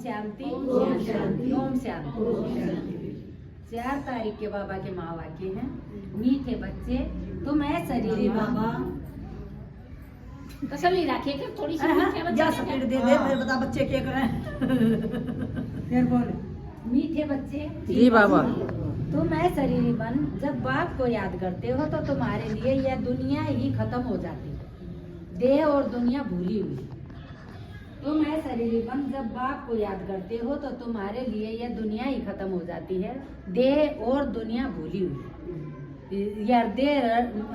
शांति ओम शांति। ओम शांति। 4 तारीख के बाबा के महावाक्य हैं। मीठे बच्चे तुम है शरीरी बाबा तसल्ली रखिए कि थोड़ी सी जा सपेट दे दे फिर बता बच्चे क्या करें। फिर बोल मीठे बच्चे जी बाबा। तुम है शरीरी बन जब बाप को याद करते हो तो तुम्हारे लिए यह दुनिया ही खत्म हो जाती है, देह और दुनिया भूली हुई। तुम है शरीरी बन जब बाप को याद करते हो तो तुम्हारे लिए यह दुनिया ही खत्म हो जाती है, देह और दुनिया भूली हुई। यार देह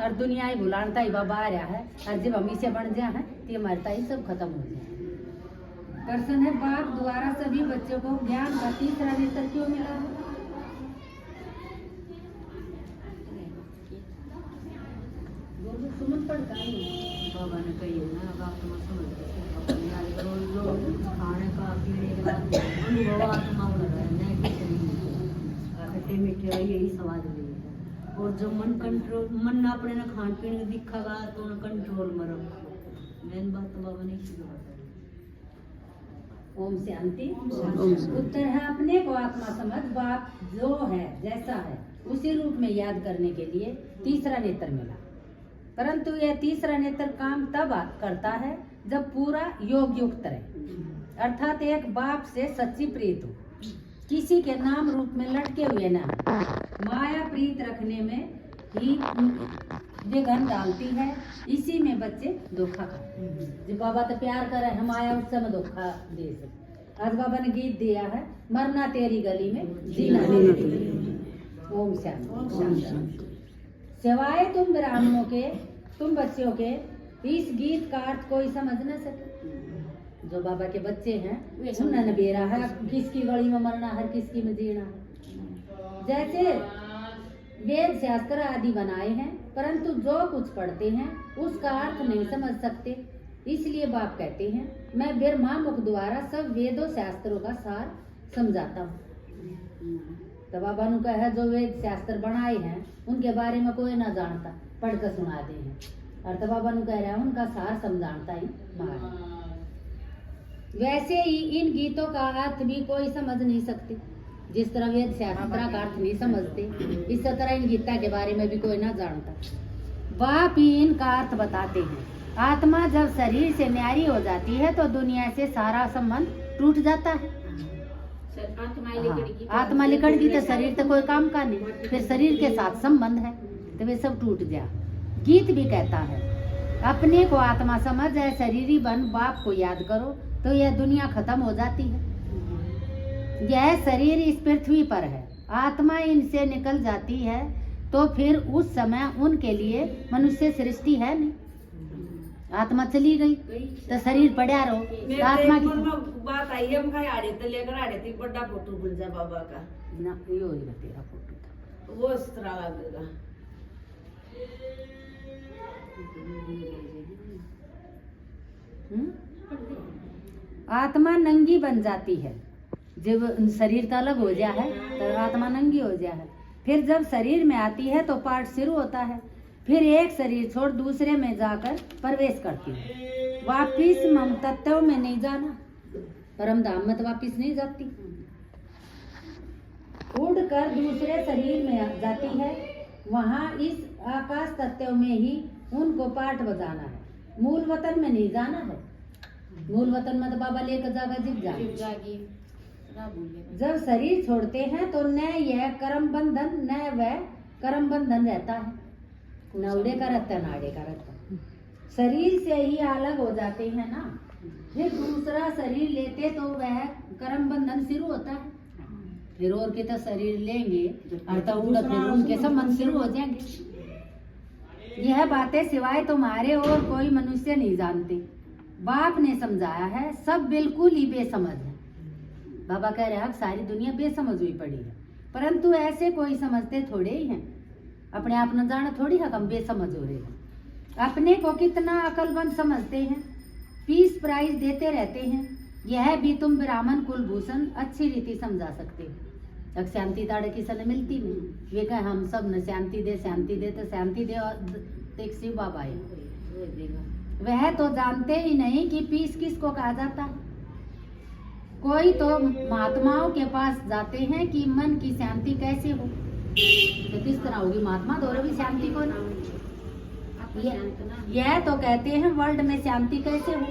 और दुनिया ही भुलानता ही बाबा आ रहा है, और जब हम इसे बन जा है तो मरता ही सब खत्म हो जाए। प्रश्न है, बाप द्वारा सभी बच्चों को ज्ञान का तीसरा नेत्र क्यों मिला है? सुमन पढ़ता है बाबा ने कही है ना, अब आप तुम्हें समझ गए रोज खाने का पीने का अनुभव आत्मा हो रहा है ना कि शरीर खट्टे मीठे यही स्वाद मिलेगा। और जो मन कंट्रोल मन ना अपने ना खान पीने दिखागा तो ना कंट्रोल में रखो। मेन बात तो बाबा ने की। ओम शांति। उत्तर है, अपने को आत्मा समझ बाप जो है जैसा है उसी रूप में याद करने के लिए तीसरा नेत्र मिला। परंतु यह तीसरा नेत्र काम तब करता है जब पूरा योग युक्त रहे, अर्थात एक बाप से सच्ची प्रीत हो, किसी के नाम रूप में लटके हुए ना। माया प्रीत रखने में ही विघन डालती है, इसी में बच्चे धोखा खाते। जब बाबा तो प्यार करे हम आया उस समय धोखा दे सकते। आज बाबा ने गीत दिया है, मरना तेरी गली में जीना तेरी गली में। ओम शांति। सिवाय तुम ब्राह्मणों के, तुम बच्चों के इस गीत का अर्थ कोई समझ न सके। जो बाबा के बच्चे हैं सुनना न बेरा है, किसकी गली में मरना है किसकी में जीना है। जैसे वेद शास्त्र आदि बनाए हैं, परंतु जो कुछ पढ़ते हैं उसका अर्थ नहीं समझ सकते, इसलिए बाप कहते हैं मैं ब्रह्मा मुख द्वारा सब वेदों शास्त्रों का सार समझाता हूँ। तो बाबा ने कहा है जो वेद शास्त्र बनाए हैं उनके बारे में कोई ना जानता, पढ़ कर सुना दे हैं। और तो बाबा ने कह रहा है उनका सार समझाता ही महाराज। वैसे ही इन गीतों का अर्थ भी कोई समझ नहीं सकते, जिस तरह वेद शास्त्र का अर्थ नहीं समझते, इस तरह इन गीता के बारे में भी कोई ना जानता। बाप ही इनका अर्थ बताते हैं। आत्मा जब शरीर से न्यारी हो जाती है तो दुनिया से सारा संबंध टूट जाता है। आत्मा लिकड़ गई तो शरीर तो कोई काम का नहीं, फिर शरीर के साथ संबंध है तो वे सब टूट जा। गीत भी कहता है, अपने को आत्मा समझ है शरीरी बन बाप को याद करो तो यह दुनिया खत्म हो जाती है। यह शरीर इस पृथ्वी पर है, आत्मा इनसे निकल जाती है तो फिर उस समय उनके लिए मनुष्य सृष्टि है नहीं। आत्मा चली गई तो शरीर पड़ा रहो तो आत्मा की बात आई है। हम आड़े तो लेकर आड़े थी बड़ा फोटो भूल जा बाबा का ना, यो ही तेरा फोटो था वो इस तरह लगेगा। आत्मा नंगी बन जाती है, जब शरीर का अलग हो जाए है तो आत्मा नंगी हो जाए है। फिर जब शरीर में आती है तो पाठ शुरू होता है, फिर एक शरीर छोड़ दूसरे में जाकर प्रवेश करती है। वापिस मम तत्व में नहीं जाना, परम धाम में तो वापिस नहीं जाती, उड़कर दूसरे शरीर में जाती है। वहाँ इस आकाश तत्व में ही उनको पाठ बजाना है, मूल वतन में नहीं जाना है। मूल वतन में तो बाबा लेकर जागा जिग जागी। जब शरीर छोड़ते हैं तो न यह कर्म बंधन न वह कर्म बंधन रहता है, न उड़े का रहता न आड़े का रहता। शरीर से ही अलग हो जाते हैं ना, फिर दूसरा शरीर लेते तो वह कर्म बंधन शुरू होता है। फिर और के तो शरीर लेंगे और तो फिर उनके संबंध शुरू हो जाएंगे। यह बातें सिवाय तुम्हारे और कोई मनुष्य नहीं जानते। बाप ने समझाया है, सब बिल्कुल ही बेसमझ है। बाबा कह रहे हैं सारी दुनिया बेसमझ हुई पड़ी है, परंतु ऐसे कोई समझते थोड़े ही हैं। अपने आप न जाने थोड़ी है हम बेसमझ हो रहे हैं। अपने को कितना अकलमंद समझते हैं, फीस प्राइज देते रहते हैं। यह भी तुम ब्राह्मण कुलभूषण अच्छी रीति समझा सकते हो। अब शांति ताड़े की सन मिलती नहीं, वे कहे हम सब न शांति दे तो शांति दे और देख शिव बाबा है। वह तो जानते ही नहीं कि पीस किसको कहा जाता है। कोई तो महात्माओं के पास जाते हैं कि मन की शांति कैसे हो, तो किस तरह होगी महात्मा द्वारा भी शांति को ना। यह तो कहते हैं वर्ल्ड में शांति कैसे हो,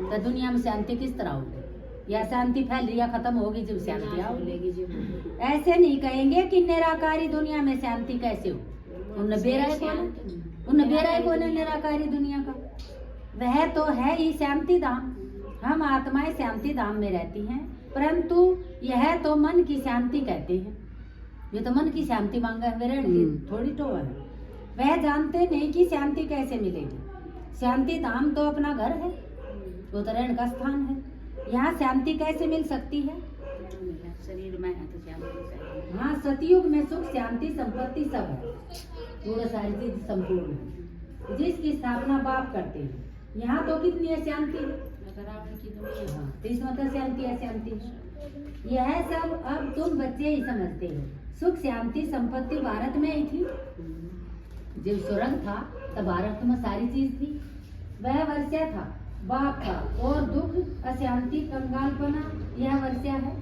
तो दुनिया में शांति किस तरह होगी, या शांति फैल रही है खत्म होगी जब शांति आओगी। ऐसे नहीं कहेंगे कि निराकारी दुनिया में शांति कैसे हो, उन्हें बेरा कौन है निराकारी दुनिया का, वह तो है ही शांति धाम। हम आत्माएं शांति धाम में रहती हैं, परंतु यह तो मन की शांति कहते हैं। ये तो मन की शांति मांगा है, वेरण की थोड़ी तो है। वह जानते नहीं कि शांति कैसे मिलेगी। शांति धाम तो अपना घर है, वो तो रहने का स्थान है। यहाँ शांति कैसे मिल सकती है, शरीर में है तो शांति। हाँ, सतयुग में सुख शांति संपत्ति सब है, पूरा सारी चीज संपूर्ण है, जिसकी स्थापना बाप करते हैं। यहाँ तो कितनी है शांति, तो इसमें तो शांति है शांति। यह सब अब तुम बच्चे ही समझते हो। सुख शांति संपत्ति भारत में ही थी, जब सुरंग था तब भारत में सारी चीज थी। वह वर्षा था बाप का, और दुख अशांति कंगालपना यह वर्षा है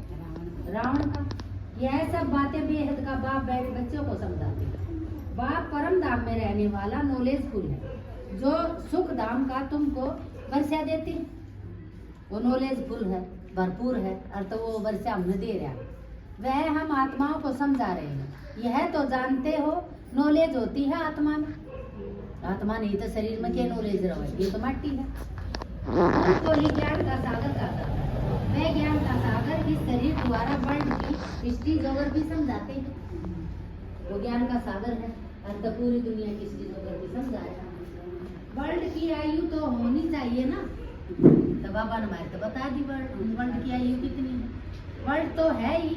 रावण का। यह सब बातें बेहद का बाप बैठ बच्चों को समझाते हैं। बाप परम धाम में रहने वाला नॉलेजफुल है, जो सुख धाम का तुमको वर्षा देती है, वो नॉलेजफुल है, भरपूर है, और तो वो वर्षा हमें दे रहा है। वह हम आत्माओं को समझा रहे हैं। यह तो जानते हो नॉलेज होती है आत्मा में, आत्मा नहीं तो शरीर में क्या नॉलेज रहे, ये तो मिट्टी है। तो ही ज्ञान का सागर कहता है। वह ज्ञान का सागर इस शरीर द्वारा वर्ल्ड की हिस्ट्री जोगर भी समझाते हैं। वो ज्ञान का सागर है, और तो पूरी दुनिया की हिस्ट्री जोगर भी समझाएगा। वर्ल्ड की आयु तो होनी चाहिए ना, तो बाबा ने तो बता दी वर्ल्ड की आयु कितनी है। वर्ल्ड तो है ही,